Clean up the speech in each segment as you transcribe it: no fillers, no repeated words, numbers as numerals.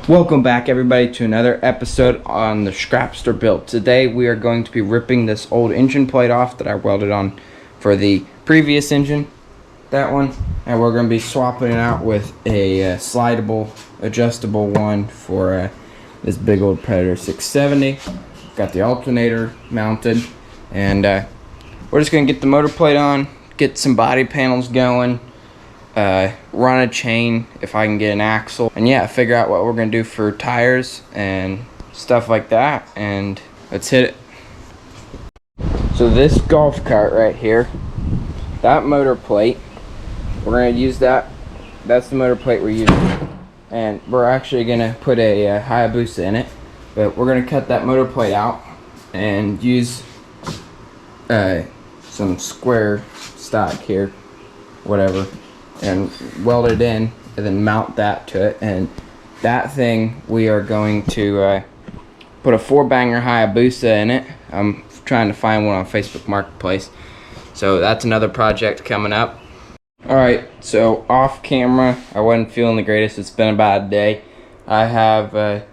Welcome back everybody to another episode on the SCRAPSTER build. Today we are going to be ripping this old engine plate off that I welded on for the previous engine, that one, and we're going to be swapping it out with a slidable, adjustable one for this big old Predator 670. Got the alternator mounted, and we're just going to get the motor plate on, get some body panels going, run a chain if I can get an axle, and yeah, figure out what we're gonna do for tires and stuff like that, and let's hit it. So this golf cart right here, that motor plate, we're gonna use that. That's the motor plate we're using, and we're actually gonna put a Hayabusa in it, but we're gonna cut that motor plate out and use some square stock here, whatever, and weld it in and then mount that to it. And that thing, we are going to put a 4-banger Hayabusa in it. I'm trying to find one on Facebook Marketplace, so that's another project coming up. Alright, so off camera, I wasn't feeling the greatest. It's been about a day. I have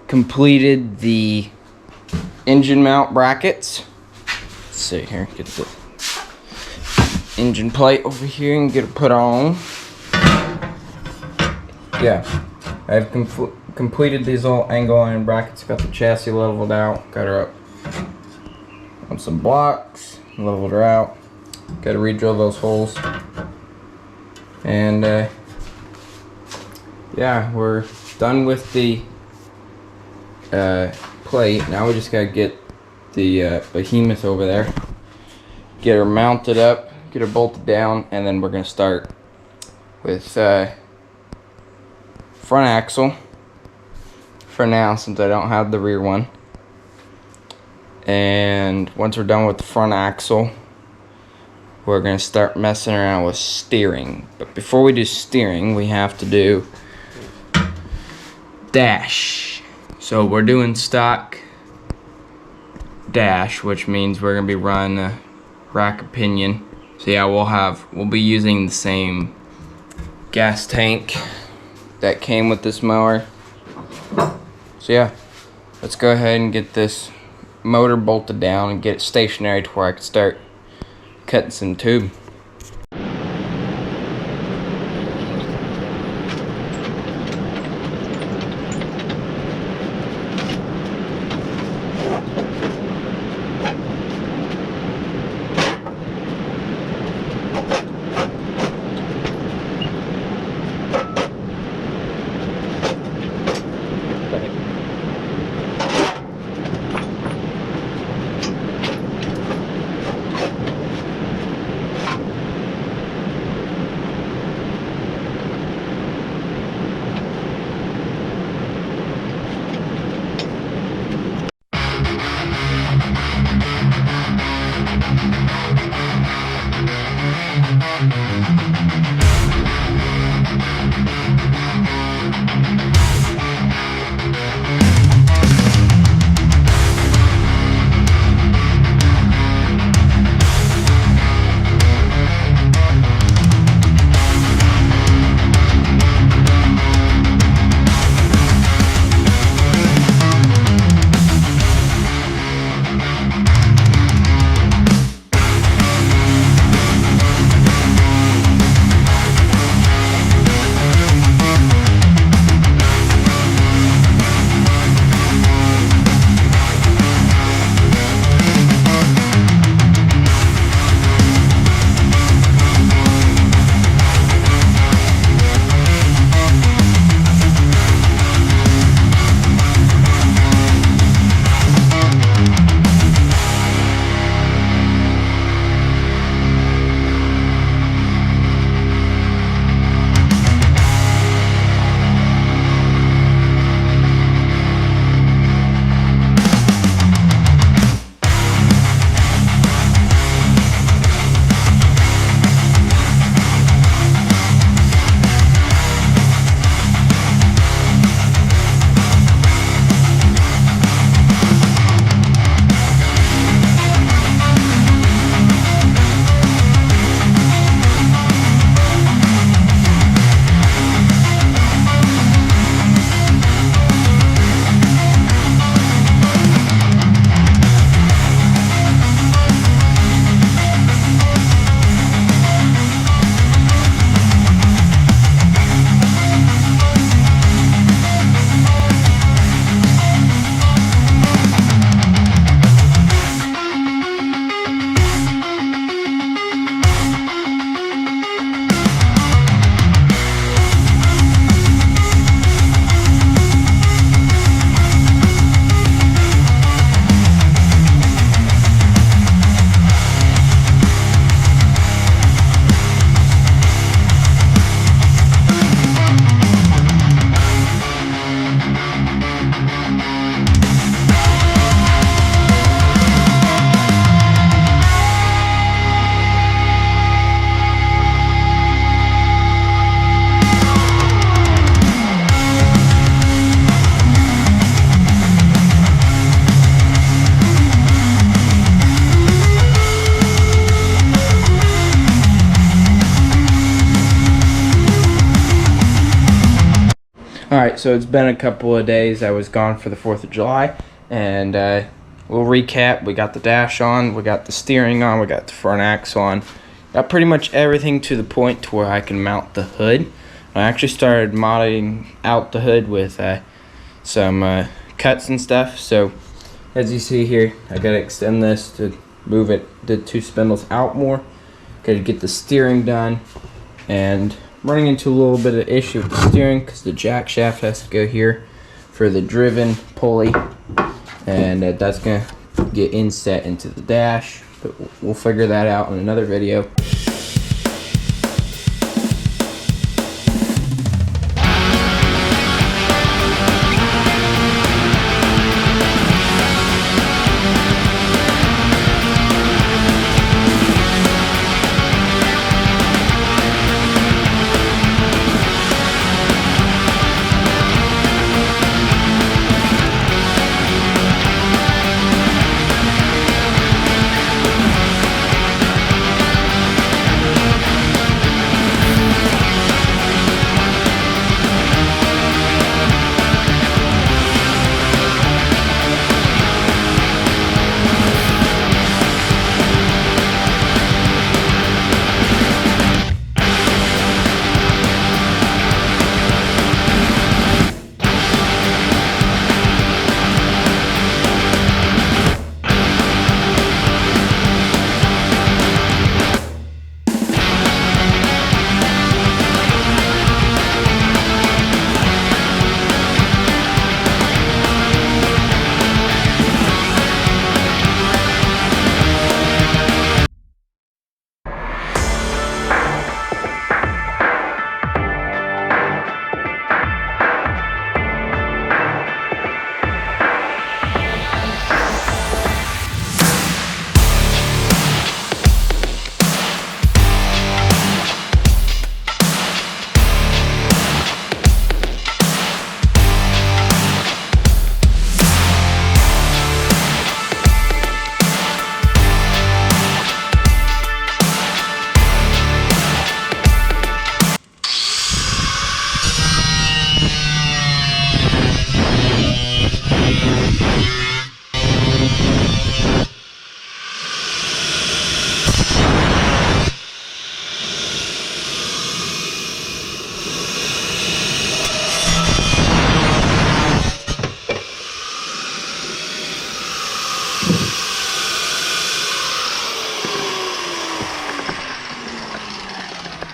completed the engine mount brackets. Let's see here, get the engine plate over here and get it put on. Yeah, I've completed these little angle iron brackets. Got the chassis leveled out, got her up on some blocks, leveled her out. Got to re-drill those holes, and yeah, we're done with the plate. Now we just gotta get the behemoth over there, get her mounted up, get her bolted down, and then we're gonna start with front axle for now, since I don't have the rear one. And once we're done with the front axle, we're gonna start messing around with steering. But before we do steering, we have to do dash. So we're doing stock dash, which means we're gonna be running a rack of pinion. So yeah, we'll be using the same gas tank that came with this mower. So yeah, let's go ahead and get this motor bolted down and get it stationary to where I can start cutting some tube. Alright, so it's been a couple of days. I was gone for the 4th of July, and we'll recap. We got the dash on, we got the steering on, we got the front axle on. Got pretty much everything to the point to where I can mount the hood. I actually started modding out the hood with some cuts and stuff. So as you see here, I gotta extend this to move the 2 spindles out more. Gotta get the steering done, and I'm running into a little bit of issue with the steering because the jack shaft has to go here for the driven pulley, and that's gonna get inset into the dash, but we'll figure that out in another video.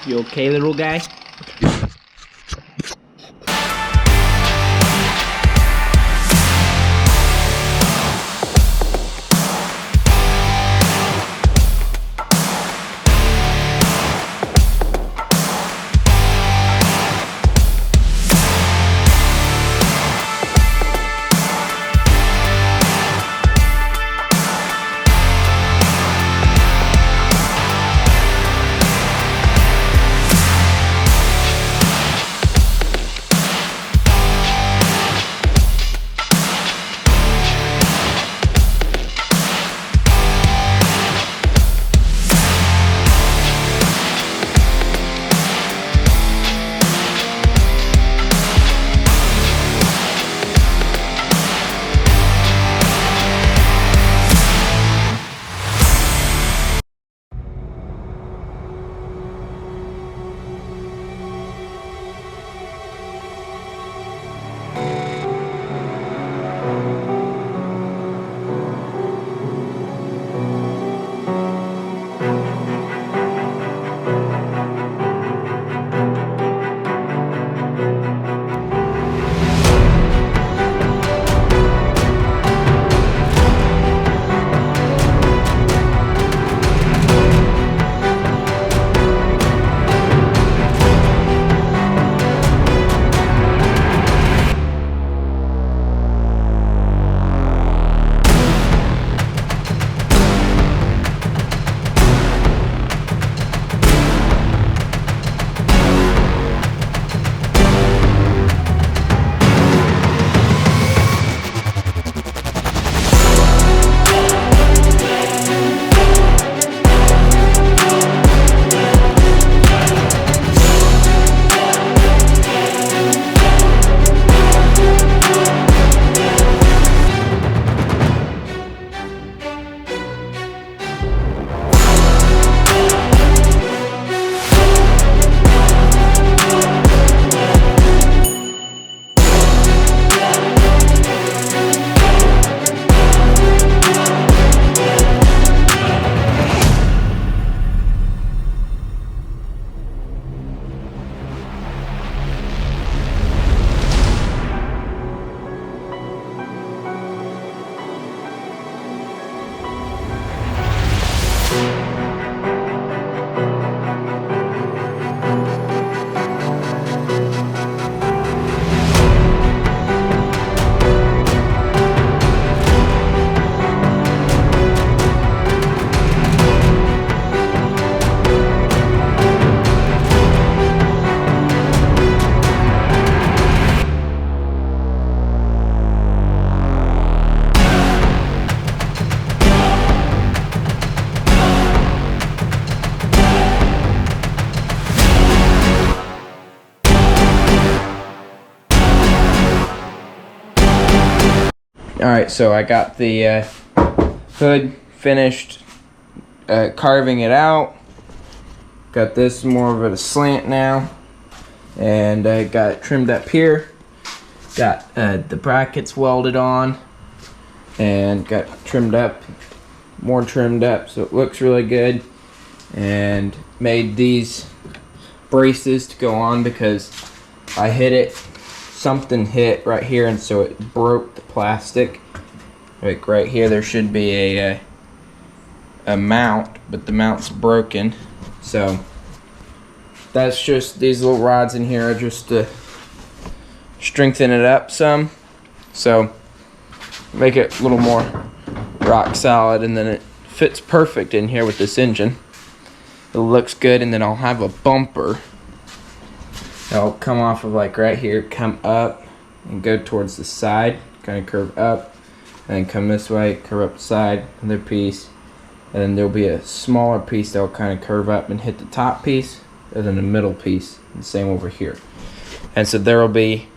You okay, little guy? Alright, so I got the hood finished carving it out. Got this more of a slant now. And I got it trimmed up here. Got the brackets welded on. And got trimmed up. More trimmed up, so it looks really good. And made these braces to go on because I hit it. Something hit right here, and so it broke the plastic. Like right here, there should be a mount, but the mount's broken. So that's just, these little rods in here are just to strengthen it up some. So make it a little more rock solid, and then it fits perfect in here with this engine. It looks good, and then I'll have a bumper. It'll come off of like right here, come up and go towards the side, kind of curve up, and then come this way, curve up the side, another piece, and then there'll be a smaller piece that'll kind of curve up and hit the top piece, and then the middle piece, and the same over here. And so there will be,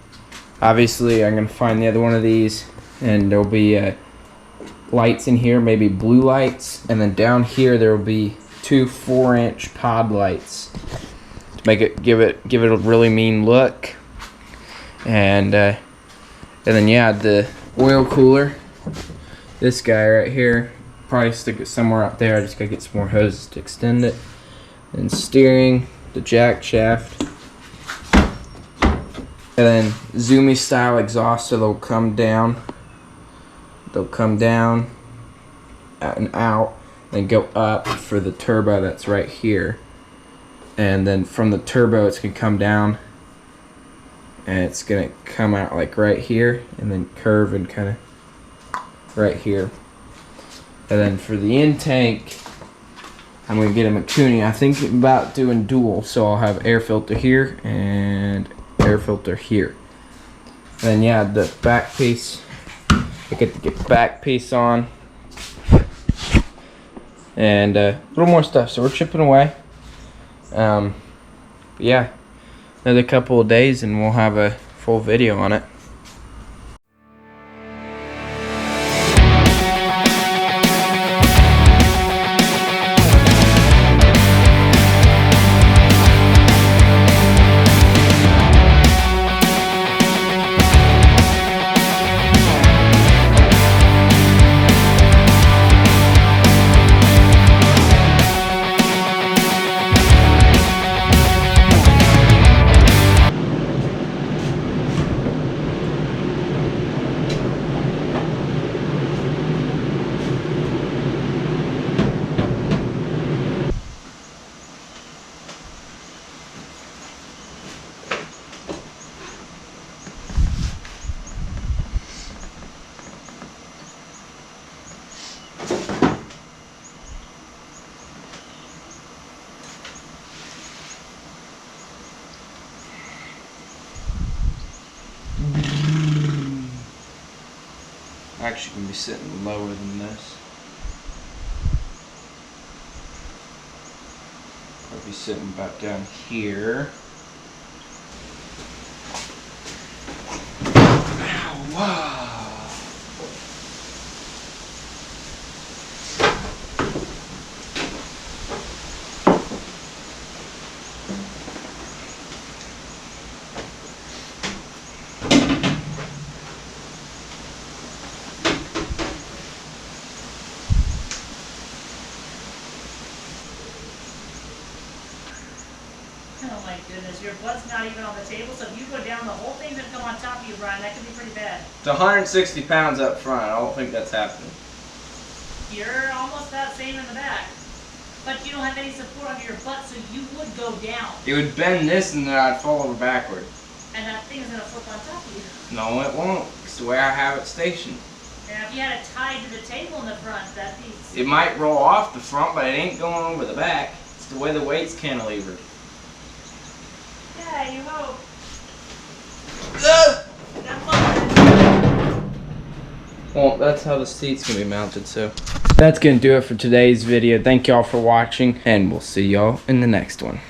obviously I'm going to find the other one of these, and there'll be lights in here, maybe blue lights, and then down here there will be 2 4-inch pod lights. Make it give it a really mean look. And then yeah, the oil cooler, this guy right here, probably stick it somewhere up there. I just gotta get some more hoses to extend it. And steering, the jack shaft, and then Zoomy style exhaust, so they'll come down and out and go up for the turbo that's right here. And then from the turbo it's gonna come down, and it's gonna come out like right here, and then curve and kind of right here. And then for the intake, I'm gonna get a Mikuni. I think about doing dual, so I'll have air filter here and air filter here. And then yeah, the back piece, I get to get the back piece on, and a little more stuff. So we're chipping away. Yeah, another couple of days and we'll have a full video on it. Actually gonna be sitting lower than this. I'll be sitting about down here. Ow, wow. Oh my goodness, your butt's not even on the table, so if you go down, the whole thing's gonna come on top of you, Brian. That could be pretty bad. It's 160 pounds up front. I don't think that's happening. You're almost that same in the back. But you don't have any support under your butt, so you would go down. It would bend this and then I'd fall over backward. And that thing is gonna flip on top of you. No, it won't. It's the way I have it stationed. And if you had it tied to the table in the front, that'd be... It might roll off the front, but it ain't going over the back. It's the way the weight's cantilevered. Yeah, you hope. Well, that's how the seat's gonna be mounted, so. That's gonna do it for today's video. Thank y'all for watching, and we'll see y'all in the next one.